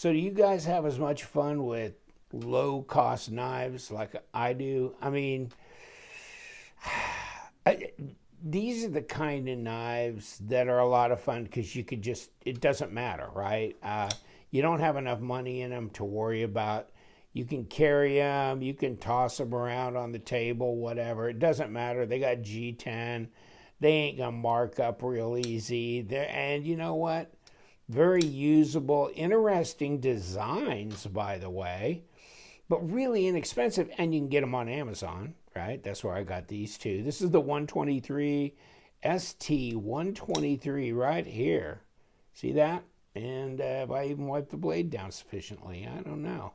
So do you guys have as much fun with low cost knives like I do? I mean, I, these are the kind of knives that are a lot of fun because you could just, it doesn't matter, right? You don't have enough money in them to worry about. You can carry them, you can toss them around on the table, whatever. It doesn't matter. They got G10. They ain't going to mark up real easy. And you know what? Very usable, interesting designs, by the way, but really inexpensive. And you can get them on Amazon, right? That's where I got these two. This is the 123 ST123 right here. See that? And have I even wiped the blade down sufficiently? I don't know.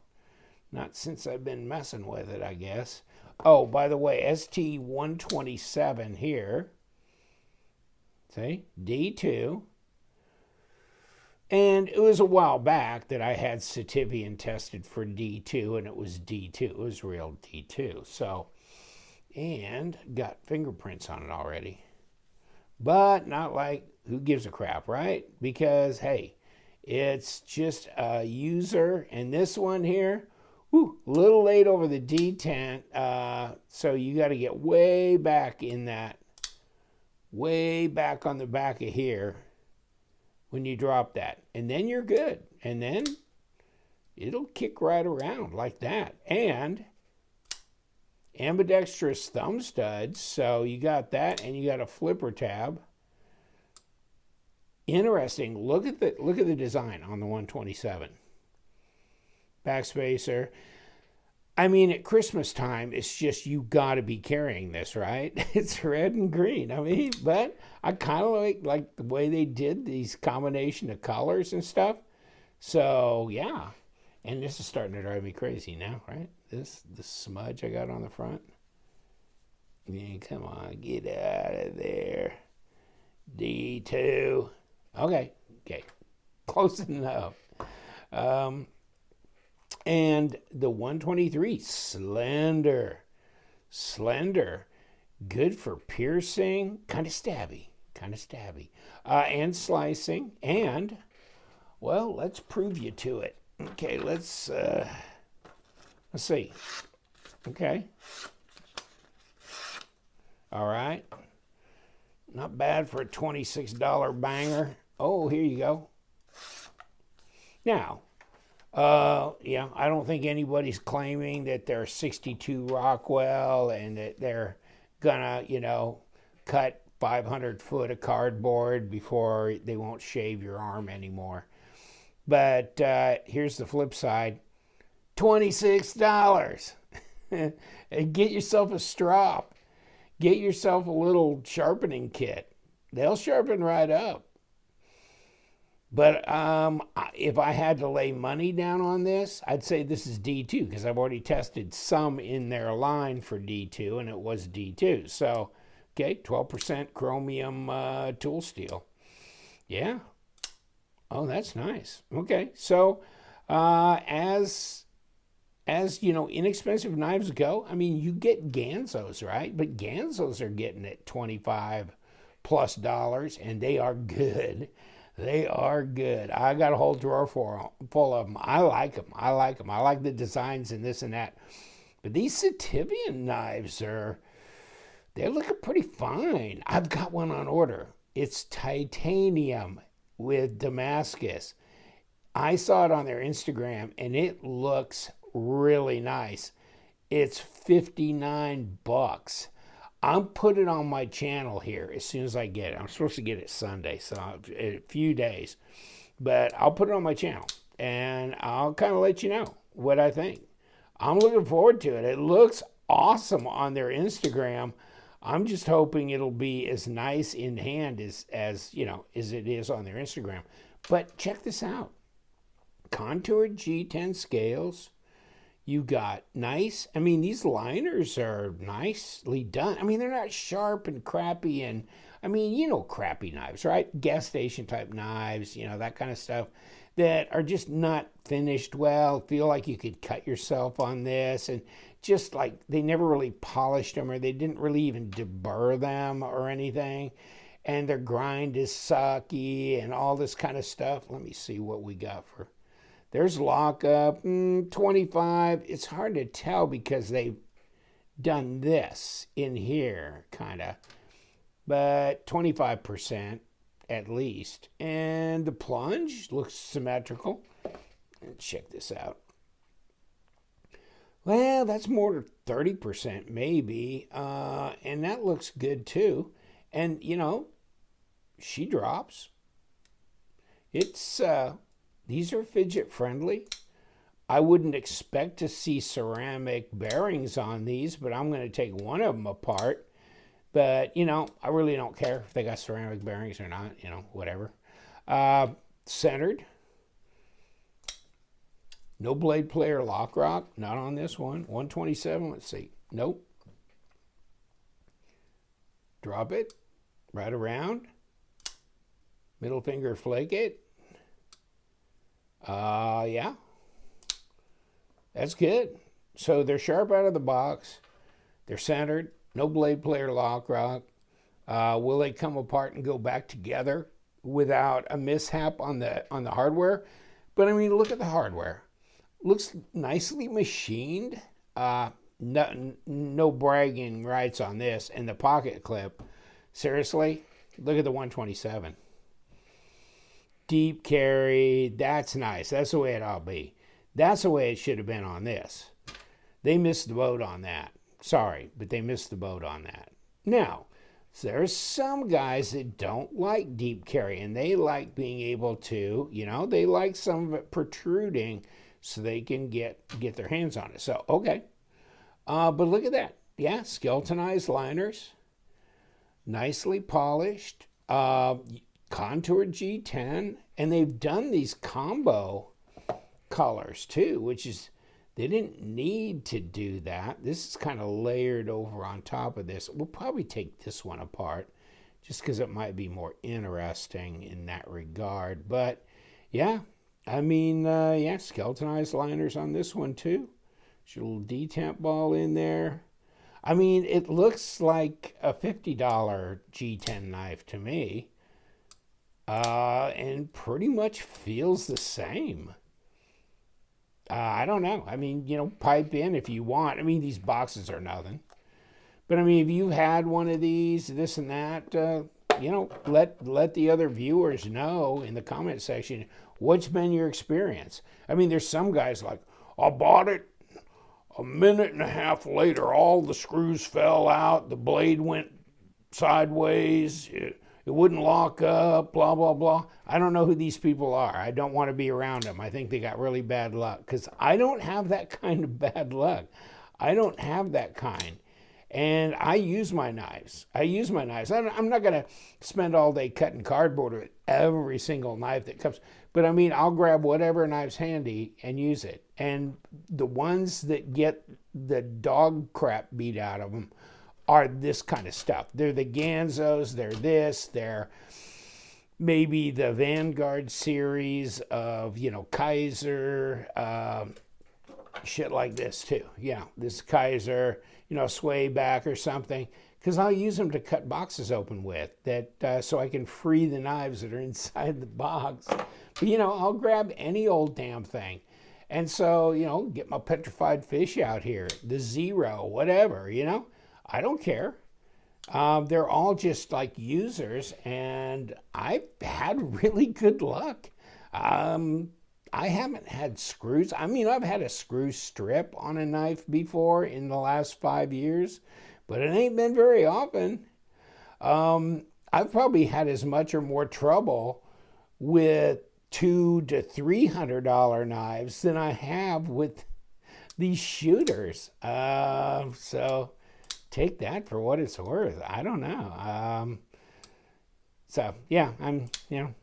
Not since I've been messing with it, I guess. Oh, by the way, ST127 here. See? D2. And it was a while back that I had Sitivien tested for D2, and it was D2. It was real D2. So, and got fingerprints on it already. But not like, who gives a crap, right? Because, hey, it's just a user. And this one here, a little late over the D10. So you got to get way back in that, way back on the back of here when you drop that. And then you're good. And then it'll kick right around like that. And ambidextrous thumb studs. So you got that, and you got a flipper tab. Interesting. Look at the design on the 127. Backspacer. I mean, at Christmas time, it's just, you got to be carrying this, right? It's red and green. I mean, but I kind of like the way they did these combination of colors and stuff. So, yeah. And this is starting to drive me crazy now, right? This smudge I got on the front. Yeah, come on, get out of there. D2. Okay. Close enough. And the 123, slender, good for piercing, kind of stabby, and slicing. And, well, let's prove you to it. Okay, let's see. Okay. All right. Not bad for a $26 banger. Oh, here you go. Now, yeah, I don't think anybody's claiming that they're 62 Rockwell and that they're gonna, cut 500 foot of cardboard before they won't shave your arm anymore. But here's the flip side. $26. And get yourself a strop. Get yourself a little sharpening kit. They'll sharpen right up. But if I had to lay money down on this, I'd say this is D2 because I've already tested some in their line for D2, and it was D2. So, okay, 12% chromium tool steel. Yeah. Oh, that's nice. Okay, so as inexpensive knives go, I mean, you get Ganzos, right? But Ganzos are getting it $25+ and they are good. They are good. I got a whole drawer full of them. I like them. I like the designs and this and that. But these Sitivien knives they're looking pretty fine. I've got one on order. It's titanium with Damascus. I saw it on their Instagram and it looks really nice. It's $59. I'm putting it on my channel here as soon as I get it. I'm supposed to get it Sunday, so in a few days. But I'll put it on my channel, and I'll kind of let you know what I think. I'm looking forward to it. It looks awesome on their Instagram. I'm just hoping it'll be as nice in hand as it is on their Instagram. But check this out. Contoured G10 scales. You got nice, these liners are nicely done. They're not sharp and crappy and, crappy knives, right? Gas station type knives, that kind of stuff that are just not finished well. Feel like you could cut yourself on this, and just like they never really polished them, or they didn't really even deburr them or anything. And their grind is sucky and all this kind of stuff. Let me see what we got for There's lockup, 25. It's hard to tell because they've done this in here, kind of. But 25% at least. And the plunge looks symmetrical. Let's check this out. Well, that's more than 30% maybe. And that looks good too. And, you know, she drops. It's, these are fidget friendly. I wouldn't expect to see ceramic bearings on these, but I'm going to take one of them apart. But, you know, I really don't care if they got ceramic bearings or not, you know, whatever. Centered. No blade player lock rock, not on this one. 127, let's see. Nope. Drop it. Right around. Middle finger flake it. Yeah. That's good. So they're sharp out of the box. They're centered. No blade player lock rock. Will they come apart and go back together without a mishap on the hardware? But I mean, look at the hardware. Looks nicely machined. No bragging rights on this. And the pocket clip. Seriously, look at the 127. Deep carry. That's nice. That's the way it ought to be. That's the way it should have been on this. They missed the boat on that. Sorry, but they missed the boat on that. Now, there's some guys that don't like deep carry, and they like being able to, you know, they like some of it protruding so they can get their hands on it. So, okay. But look at that. Yeah, skeletonized liners. Nicely polished. Contoured G10. And they've done these combo colors too, which is, they didn't need to do that. This is kind of layered over on top of this. We'll probably take this one apart just because it might be more interesting in that regard. But yeah, I mean, yeah, skeletonized liners on this one too. There's a little detamp ball in there. I mean, it looks like a $50 G10 knife to me. And pretty much feels the same. I don't know. I mean, you know, pipe in if you want. I mean, these boxes are nothing. But I mean, if you've had one of these, this and that, you know, let the other viewers know in the comment section what's been your experience. I mean, there's some guys like, I bought it. A minute and a half later, all the screws fell out. The blade went sideways. It wouldn't lock up, blah, blah, blah. I don't know who these people are. I don't want to be around them. I think they got really bad luck because I don't have that kind of bad luck. I don't have that kind. And I use my knives. I'm not going to spend all day cutting cardboard with every single knife that comes. But I mean, I'll grab whatever knife's handy and use it. And the ones that get the dog crap beat out of them are this kind of stuff. They're the Ganzos, they're this, they're maybe the Vanguard series of, you know, Kaiser, shit like this too. Yeah, this Kaiser, you know, sway back or something. Because I'll use them to cut boxes open with, that so I can free the knives that are inside the box. But, you know, I'll grab any old damn thing. And so, you know, get my petrified fish out here, the Zero, whatever, you know. I don't care. They're all just like users, and I've had really good luck. I haven't had screws. I mean, I've had a screw strip on a knife before in the last 5 years, but it ain't been very often. I've probably had as much or more trouble with $200 to $300 knives than I have with these shooters. So take that for what it's worth. I don't know. So yeah, you know,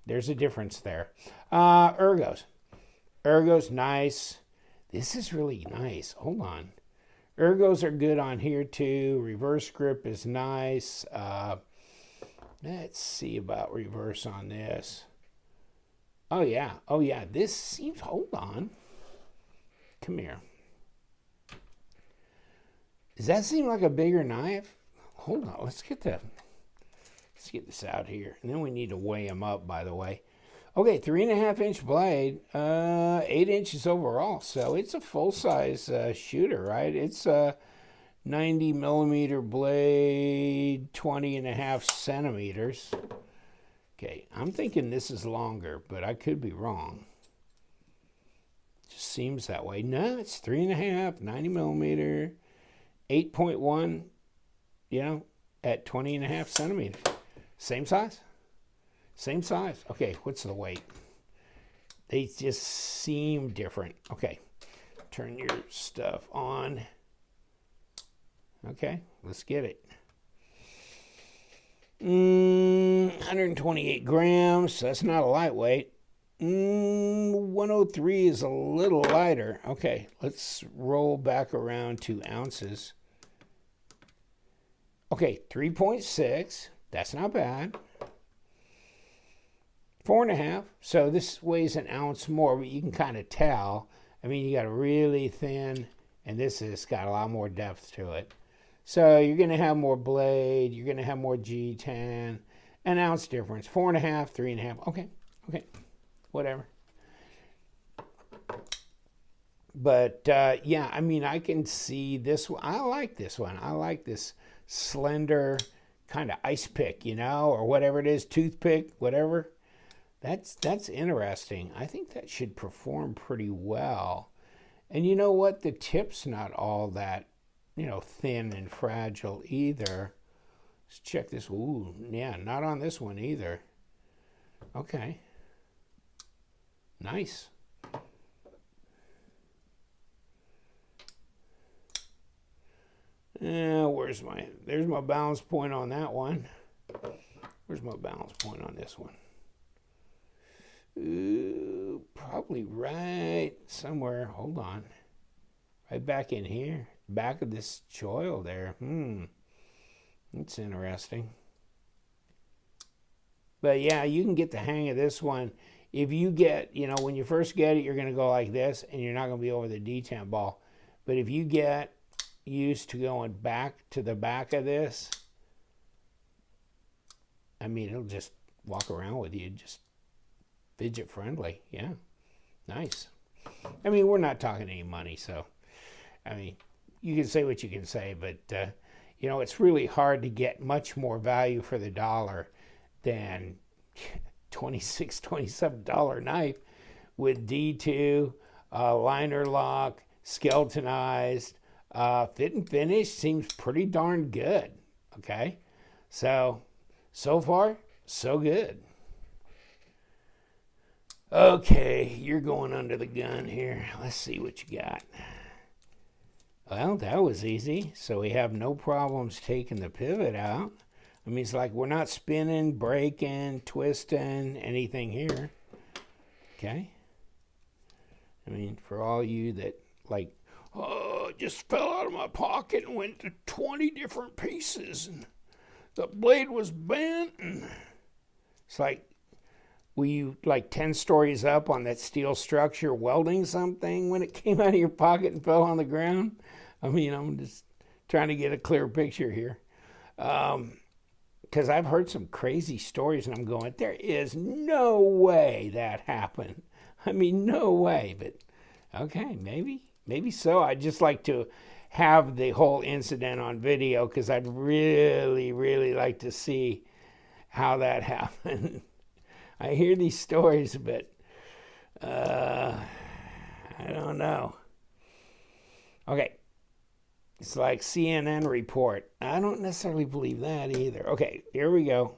there's a difference there. Ergos nice. This is really nice. Hold on. Ergos are good on here too. Reverse grip is nice. Let's see about reverse on this. Oh yeah. This seems, hold on. Come here. Does that seem like a bigger knife? Hold on, let's get this out here. And then we need to weigh them up, by the way. Okay, 3.5-inch blade, 8 inches overall. So it's a full-size shooter, right? It's a 90 millimeter blade, 20.5 centimeters. Okay, I'm thinking this is longer, but I could be wrong. Just seems that way. No, it's 3.5, 90 millimeter, 8.1, at 20.5 centimeters. Same size? Same size. Okay, what's the weight? They just seem different. Okay, turn your stuff on. Okay, let's get it. 128 grams, so that's not a lightweight. 103 is a little lighter. Okay, let's roll back around to ounces. Okay, 3.6, that's not bad. 4.5, so this weighs an ounce more, but you can kind of tell. I mean, you got a really thin, and this has got a lot more depth to it. So you're going to have more blade, you're going to have more G10, an ounce difference. 4.5, 3.5. Okay, whatever. But yeah, I mean, I can see this one. I like this one. I like this slender kind of ice pick, or whatever it is, toothpick, whatever. That's interesting. I think that should perform pretty well. And you know what? The tip's not all that thin and fragile either. Let's check this. Ooh, yeah, not on this one either. Okay. Nice. There's my balance point on that one. Where's my balance point on this one? Ooh, probably right somewhere. Hold on. Right back in here. Back of this choil there. That's interesting. But yeah, you can get the hang of this one. If you get, when you first get it, you're going to go like this, and you're not going to be over the detent ball. But if you get used to going back to the back of this, I mean, it'll just walk around with you, just fidget friendly. Yeah, nice. I mean, we're not talking any money, so, I mean, you can say what you can say, but, it's really hard to get much more value for the dollar than $26, $27 knife with D2, liner lock, skeletonized, fit and finish seems pretty darn good. Okay, so far, so good. Okay, you're going under the gun here. Let's see what you got. Well, that was easy. So we have no problems taking the pivot out. I mean, it's like we're not spinning, breaking, twisting, anything here. Okay. I mean, for all you that like, oh, it just fell out of my pocket and went to 20 different pieces, and the blade was bent, and it's like, were you like 10 stories up on that steel structure welding something when it came out of your pocket and fell on the ground? I mean, I'm just trying to get a clear picture here. Because I've heard some crazy stories, and I'm going, there is no way that happened. I mean, no way. But okay, maybe so. I'd just like to have the whole incident on video, because I'd really, really like to see how that happened. I hear these stories, but I don't know. Okay. It's like CNN report. I don't necessarily believe that either. Okay, here we go.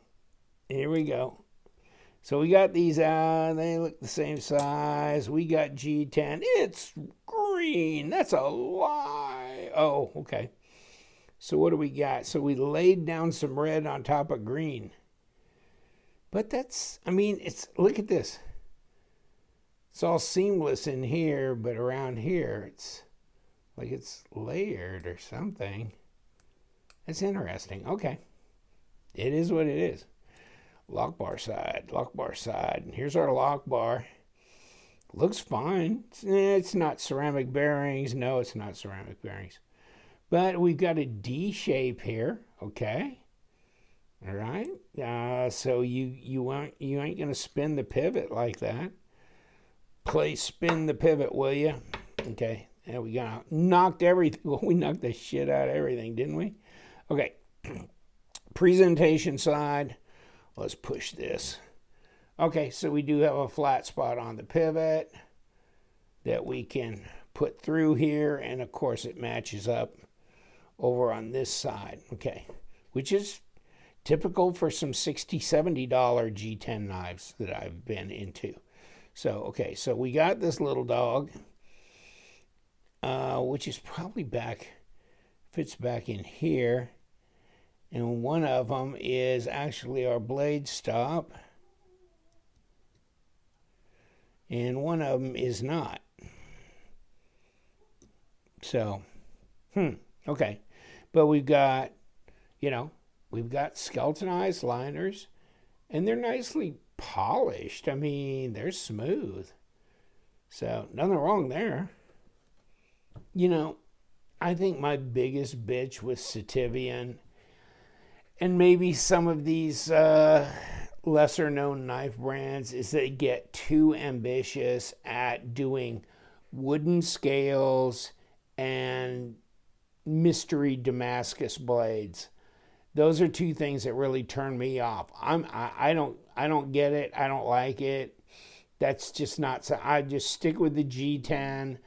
So we got these out. They look the same size. We got G10. It's green. That's a lie. Oh, okay. So what do we got? So we laid down some red on top of green. But look at this. It's all seamless in here, but around here, it's like it's layered or something. That's interesting. Okay. It is what it is. Lock bar side. And here's our lock bar. Looks fine. It's not ceramic bearings. No, it's not ceramic bearings. But we've got a D shape here. Okay. All right. So you ain't gonna spin the pivot like that. Please spin the pivot, will you? Okay, there we go. Knocked everything. Well, we knocked the shit out of everything, didn't we? Okay. Presentation side. Let's push this. Okay, so we do have a flat spot on the pivot that we can put through here, and of course it matches up over on this side. Okay, which is typical for some $60, $70 G10 knives that I've been into. So, okay, so we got this little dog, which is probably fits back in here. And one of them is actually our blade stop. And one of them is not. So, okay. But we've got, we've got skeletonized liners, and they're nicely polished. I mean, they're smooth. So, nothing wrong there. I think my biggest bitch with Sitivien, and maybe some of these lesser known knife brands, is they get too ambitious at doing wooden scales and mystery Damascus blades. Those are two things that really turn me off. I don't get it. I don't like it. That's just not so. I just stick with the G10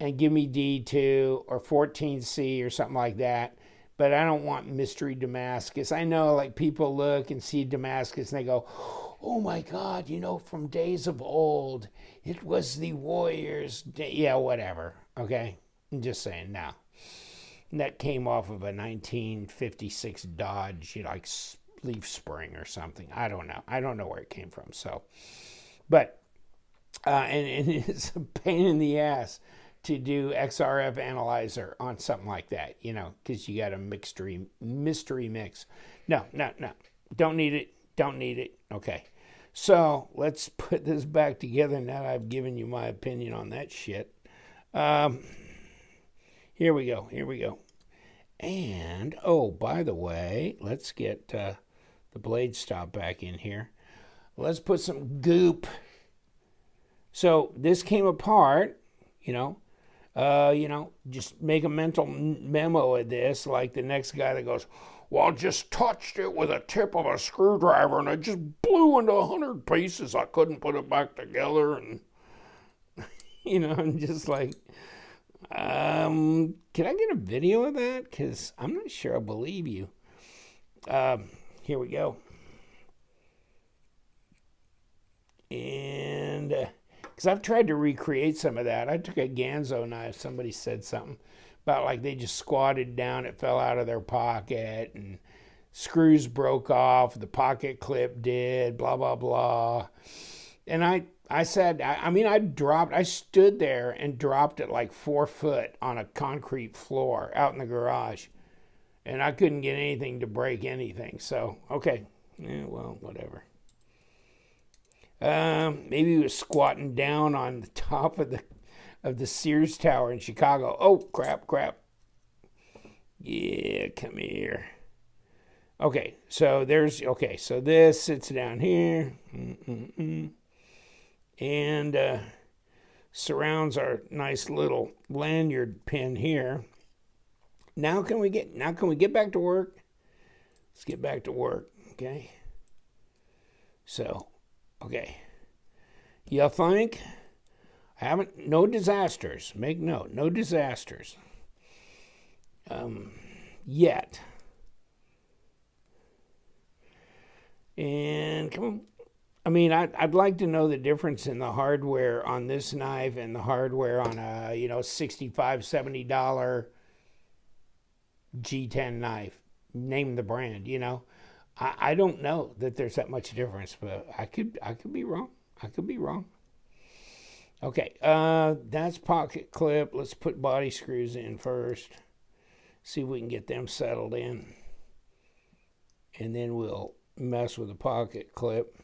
and give me D2 or 14C or something like that. But I don't want mystery Damascus. I know, like, people look and see Damascus and they go, oh my God, from days of old, it was the warriors. Yeah, whatever. Okay. I'm just saying, no. And that came off of a 1956 Dodge, like leaf spring or something. I don't know. I don't know where it came from. So, but, and it's a pain in the ass to do XRF analyzer on something like that, because you got a mystery mix. No. Don't need it. Okay. So let's put this back together now that I've given you my opinion on that shit. Here we go. And, by the way, let's get the blade stop back in here. Let's put some goop. So this came apart, just make a mental memo of this, like the next guy that goes, well, I just touched it with a tip of a screwdriver and it just blew into 100 pieces. I couldn't put it back together. And, I'm just like, can I get a video of that? Because I'm not sure I believe you. Here we go. And because I've tried to recreate some of that. I took a Ganzo knife. Somebody said something about like they just squatted down. It fell out of their pocket and screws broke off. The pocket clip did, blah, blah, blah. And I said, I stood there and dropped it like 4 foot on a concrete floor out in the garage. And I couldn't get anything to break anything. So, okay. Yeah, well, whatever. Maybe he was squatting down on the top of the Sears Tower in Chicago. Oh, crap. Yeah, come here. Okay, so this sits down here. And surrounds our nice little lanyard pin here. Now can we get back to work? Let's get back to work, okay? So, okay. You think? No disasters. Make note, no disasters. Yet. And come on. I'd like to know the difference in the hardware on this knife and the hardware on a, $65, $70 G10 knife. Name the brand, I don't know that there's that much difference, but I could be wrong. Okay, that's pocket clip. Let's put body screws in first. See if we can get them settled in. And then we'll mess with the pocket clip.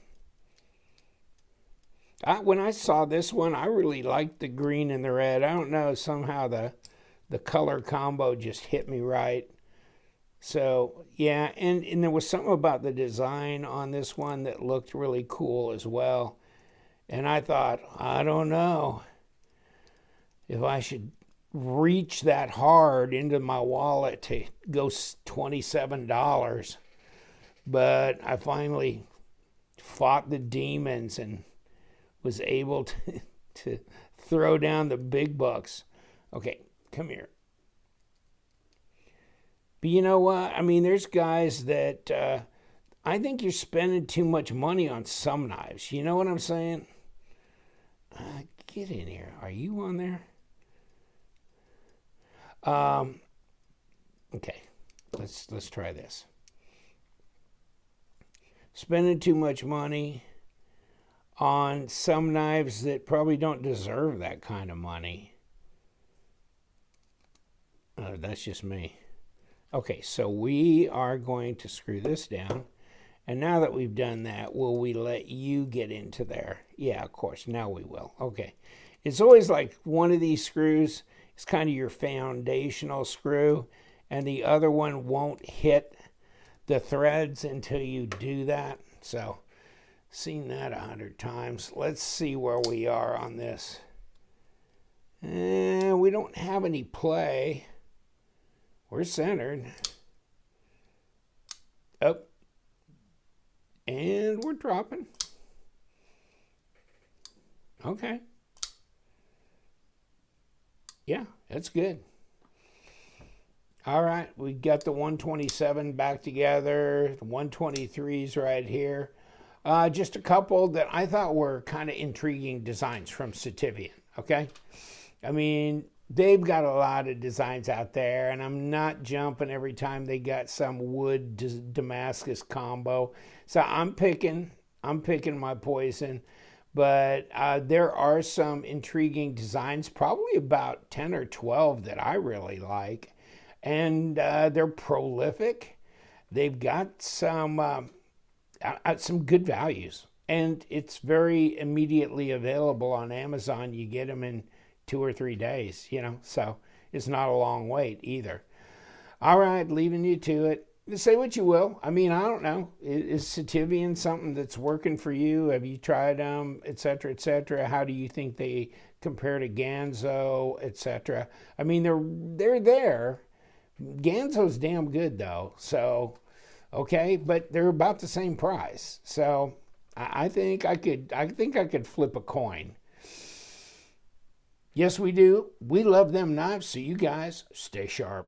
When I saw this one, I really liked the green and the red. I don't know, somehow the color combo just hit me right. So yeah, and there was something about the design on this one that looked really cool as well. And I thought, I don't know if I should reach that hard into my wallet to go $27. But I finally fought the demons and was able to throw down the big bucks. Okay, come here. But you know what? I mean, there's guys that I think you're spending too much money on some knives. You know what I'm saying? Get in here. Are you on there? Okay, let's try this. Spending too much money on some knives that probably don't deserve that kind of money. That's just me. Okay, so we are going to screw this down. And now that we've done that, will we let you get into there? Yeah, of course. Now we will. Okay. It's always like one of these screws is kind of your foundational screw, and the other one won't hit the threads until you do that. So, seen that 100 times. Let's see where we are on this. We don't have any play. We're centered. Up. And we're dropping. Okay. Yeah, that's good. All right, we got the 127 back together. The 123s right here. Just a couple that I thought were kind of intriguing designs from Sitivien, okay? I mean, they've got a lot of designs out there, and I'm not jumping every time they got some wood Damascus combo. So I'm picking my poison. But there are some intriguing designs, probably about 10 or 12 that I really like. And they're prolific. They've got some good values. And it's very immediately available on Amazon. You get them in 2 or 3 days, so it's not a long wait either. All right, leaving you to it. Say what you will. I mean, I don't know. Is Sitivien something that's working for you? Have you tried them, et cetera, et cetera? How do you think they compare to Ganzo, et cetera? I mean, they're there. Ganzo's damn good though. So, okay, but they're about the same price. So, I think I could flip a coin. Yes, we do. We love them knives. So you guys stay sharp.